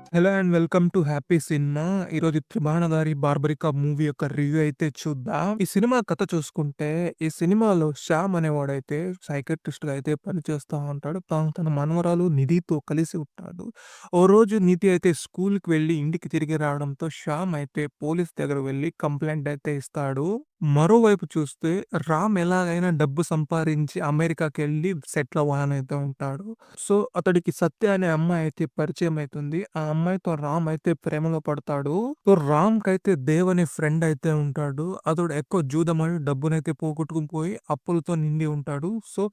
Hello and welcome to happy cinema. ఈరోజు 'త్రిబాణధారి బార్బరిక' movie యొక్క review అయితే చూద్దాం. ఈ సినిమా కథ చూసుకుంటే, ఈ సినిమాలో శ్యామ్ అనేవాడైతే సైకియాట్రిస్ట్‌గా అయితే పనిచేస్తా ఉంటాడు. తాను తన మనవరాలు నిధితో కలిసి ఉంటాడు. ఓ రోజు నిధి అయితే స్కూల్‌కి వెళ్ళి ఇంటికి తిరిగి రావడంతో శ్యామ్ అయితే పోలీస్ దగ్గర వెళ్లి కంప్లెయింట్ అయితే ఇస్తాడు. మరోవైపు చూస్తే రామ్ ఎలాగైనా డబ్బు సంపాదించి అమెరికాకెళ్ళి సెటిల్ అవ్వాలనైతే ఉంటాడు. సో, అతడికి సత్య అనే అమ్మాయి అయితే పరిచయం అయితుంది. ఆ అమ్మాయితో రామ్ అయితే ప్రేమలో పడతాడు. సో, రామ్‌కైతే దేవ్ అనే ఫ్రెండ్ అయితే ఉంటాడు. అతడు ఎక్కువ జూదమాడి డబ్బునైతే పోగొట్టుకొని పోయి అప్పులతో నిండి ఉంటాడు. సో,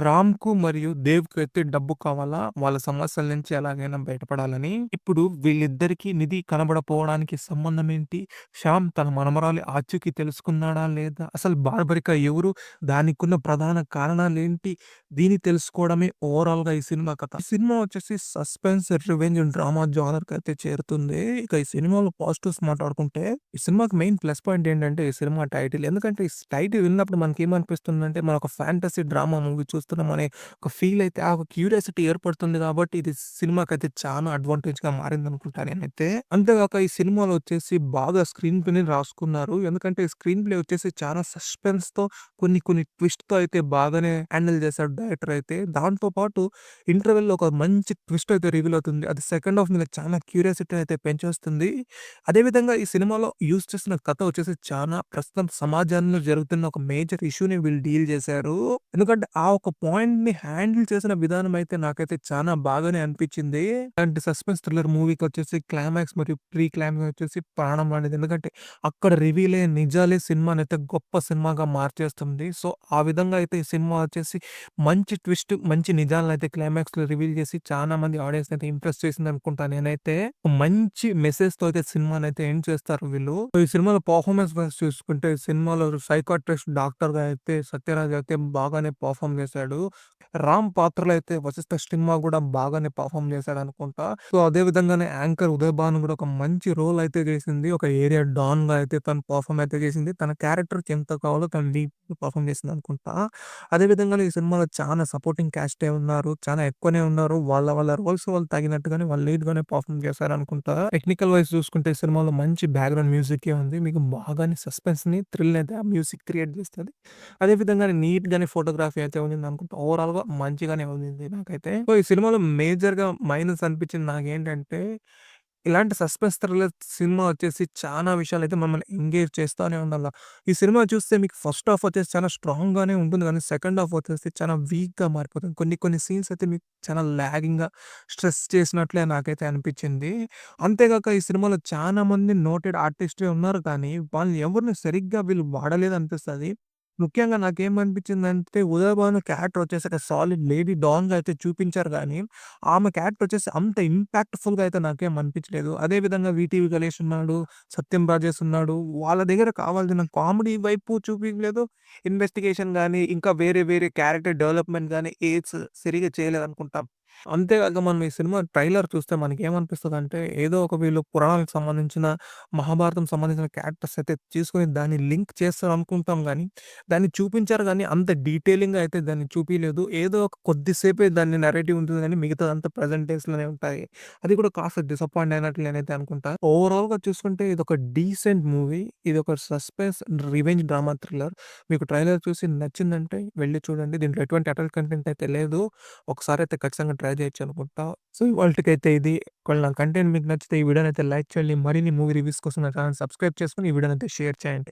రామ్‌కు మరియు దేవ్‌కి అయితే డబ్బు కావాలా, వాళ్ళ సమస్యల నుంచి ఎలాగైనా బయటపడాలని. ఇప్పుడు వీళ్ళిద్దరికీ నిధి కనబడపోవడానికి సంబంధం ఏంటి? శ్యామ్ తన మనమరాలి ఆచూకీ తెలుసుకున్నాడా లేదా? అసలు బార్బరిక ఎవరు? దానికున్న ప్రధాన కారణాలేంటి? దీన్ని తెలుసుకోవడమే ఓవరాల్‌గా ఈ సినిమా కథ. ఈ సినిమా వచ్చేసి సస్పెన్స్, రివెంజ్, డ్రామా జోనర్‌కైతే చేరుతుంది. ఇక ఈ సినిమాలో పాజిటివ్స్ మాట్లాడుకుంటే, ఈ సినిమాకి మెయిన్ ప్లస్ పాయింట్ ఏంటంటే ఈ సినిమా టైటిల్. ఎందుకంటే ఈ టైటిల్ విన్నప్పుడు మనకేమనిపిస్తుందంటే మనం ఒక ఫ్యాంటసీ డ్రామా మూవీ చూస్తున్నామనే ఒక ఫీల్ అయితే ఆ ఒక క్యూరియాసిటీ ఏర్పడుతుంది కాబట్టి ఇది సినిమాకైతే చాలా అడ్వాంటేజ్‌గా మారిందనుకుంటా నేనైతే. అంతేగాక ఈ సినిమాలో వచ్చేసి బాగా స్క్రీన్ ప్లేని రాసుకున్నారు. ఎందుకంటే స్క్రీన్ ప్లే వచ్చేసి చాలా సస్పెన్స్‌తో కొన్ని కొన్ని ట్విస్ట్‌తో అయితే బాగానే హ్యాండిల్ చేశాడు డైరెక్టర్ అయితే. దాంతో పాటు ఇంటర్వెల్‌లో ఒక మంచి ట్విస్ట్ అయితే రివీల్ అవుతుంది. అది సెకండ్ హాఫ్ మీద చాలా క్యూరియాసిటీని అయితే పెంచేస్తుంది. అదేవిధంగా ఈ సినిమాలో యూజ్ చేసిన కథ వచ్చేసి చాలా ప్రస్తుతం సమాజంలో జరుగుతున్న ఒక మేజర్ ఇష్యూని వీళ్ళు డీల్ చేశారు. ఎందుకంటే ఆ ఒక పాయింట్‌ని హ్యాండిల్ చేసిన విధానం అయితే నాకైతే చాలా బాగానే అనిపించింది. ఇలాంటి సస్పెన్స్ థ్రిల్లర్ మూవీకొచ్చేసి క్లైమాక్స్ మరియు ప్రీ క్లైమాక్స్ వచ్చేసి ప్రాణం లాంటిది. ఎందుకంటే అక్కడ రివీల్ అయ్యే నిజాలే సినిమానైతే గొప్ప సినిమాగా మార్చేస్తుంది. సో, ఆ విధంగా అయితే ఈ సినిమా వచ్చేసి మంచి ట్విస్ట్, మంచి నిజాలనైతే క్లైమాక్స్‌లో రివీల్ చేసి చాలా మంది ఆడియన్స్‌ని అయితే ఇంప్రెస్ చేసిందనుకుంటా నేనైతే. మంచి మెసేజ్‌తో అయితే సినిమానైతే ఎండ్ చేస్తారు వీళ్ళు. సో, ఈ సినిమాలో పెర్ఫార్మన్స్ వైస్ చూసుకుంటే ఈ సినిమాలో సైకియాట్రిస్ట్ డాక్టర్‌గా అయితే సత్యరాజ్ అయితే బాగానే పెర్ఫార్మ్ చేశాడు. రామ్ పాత్రలో అయితే వశిష్ఠ సినిమా కూడా బాగానే పెర్ఫార్మ్ చేశాడనుకుంటా. సో, అదే విధంగానే యాంకర్ ఉదయ్ భాను కూడా ఒక మంచి రోల్ అయితే చేసింది. ఒక ఏరియా డాన్‌గా అయితే తను పెర్ఫార్మ్ అయితే చేసింది. తన క్యారెక్టర్‌కి ఎంత కావాలో తను డీప్‌గా పెర్ఫార్మ్ చేసిందనుకుంటా. అదే విధంగానే ఈ సినిమాలో చాలా సపోర్టింగ్ క్యాస్టే ఉన్నారు. చాలా ఎక్కువనే ఉన్నారు. వాళ్ళ వాళ్ళ రోల్స్ వాళ్ళు తగినట్టుగానే వాళ్ళు లీడ్‌గానే పెర్ఫార్మ్ చేశారనుకుంటా. టెక్నికల్ వైస్ చూసుకుంటే ఈ సినిమాలో మంచి బ్యాక్‌గ్రౌండ్ మ్యూజికే ఉంది. మీకు బాగానే సస్పెన్స్‌ని, థ్రిల్‌ని అయితే ఆ మ్యూజిక్ క్రియేట్ చేస్తది. అదే విధంగానే నీట్‌గానే ఫోటోగ్రఫీ అయితే ఉండిందనుకుంటా. ఓవరాల్‌గా మంచిగానే ఉండింది నాకైతే. సో, ఈ సినిమాలో మేజర్‌గా మైనస్ అనిపించింది నాకేంటంటే, ఇలాంటి సస్పెన్స్ థ్రిల్లర్ సినిమా వచ్చేసి చానా విషయాలైతే మమ్మల్ని ఎంగేజ్ చేస్తానే ఉండాల. ఈ సినిమా చూస్తే మీకు ఫస్ట్ హాఫ్ వచ్చేసి చాలా స్ట్రాంగ్‌గానే ఉంటుంది గానీ, సెకండ్ హాఫ్ వచ్చేసి చాలా వీక్‌గా మారిపోతుంది. కొన్ని కొన్ని సీన్స్ అయితే మీకు చాలా లాగింగ్‌గా, స్ట్రెస్ చేసినట్లే నాకైతే అనిపించింది. అంతేగాక ఈ సినిమాలో చానా మంది నోటెడ్ ఆర్టిస్ట్‌లే ఉన్నారు కానీ, వాళ్ళని ఎవరిని సరిగ్గా వీళ్ళు వాడలేదనిపిస్తది. ముఖ్యంగా నాకేమనిపించిందంటే 'ఉదయ్ భాను' క్యారెక్టర్ వచ్చేసి ఒక సాలిడ్ లేడీ డాన్‌గా అయితే చూపించారు గానీ, ఆమె క్యారెక్టర్ వచ్చేసి అంత ఇంపాక్ట్‌ఫుల్‌గా అయితే నాకేం అనిపించలేదు. అదే విధంగా 'వీటీవీ గణేష్' ఉన్నాడు, 'సత్యం రాజేష్' ఉన్నాడు. వాళ్ళ దగ్గర కావాల్సిన కామెడీ వైపు చూపియలేదు. ఇన్వెస్టిగేషన్ గాని, ఇంకా వేరే వేరే క్యారెక్టర్ డెవలప్‌మెంట్ గాని సరిగ్గా చేయలేదనుకుంటా. అంతేగాక మనం ఈ సినిమా ట్రైలర్ చూస్తే మనకేమనిపిస్తదంటే, ఏదో ఒక వీళ్ళు పురాణాలకు సంబంధించిన, మహాభారతం సంబంధించిన క్యారెక్టర్స్ అయితే తీసుకొని దాన్ని లింక్ చేస్తారనుకుంటాం గానీ, దాన్ని చూపించారు గానీ, అంత డీటెయిలింగ్‌గా అయితే దాన్ని చూపియలేదు. ఏదో ఒక కొద్దిసేపే దాన్ని నరేటివ్ ఉంటుంది గానీ, మిగతాదంతా ప్రెజెంట్ డేస్‌లోనే ఉంటాయి. అది కూడా కాస్త డిసప్పాయింట్ అయినట్లు నేనైతే అనుకుంటా. ఓవరాల్‌గా చూసుకుంటే ఇదొక డీసెంట్ మూవీ. ఇదొక సస్పెన్స్, రివెంజ్ డ్రామా థ్రిల్లర్. మీకు ట్రైలర్ చూసి నచ్చిందంటే వెళ్లి చూడండి. దీంట్లో ఎటువంటి అడల్ట్ కంటెంట్ అయితే లేదు. ఒకసారైతే ఖచ్చితంగా ట్రై చేయొచ్చనుకుంటా. సో, ఇవాల్టికైతే ఇది. ఒకవేళ నా కంటెంట్ మీకు నచ్చితే ఈ వీడియోనైతే లైక్ చేయండి. మరిన్ని మూవీ రివ్యూస్ కోసం నా ఛానెల్ సబ్స్క్రైబ్ చేసుకొని ఈ వీడియోనైతే షేర్ చేయండి.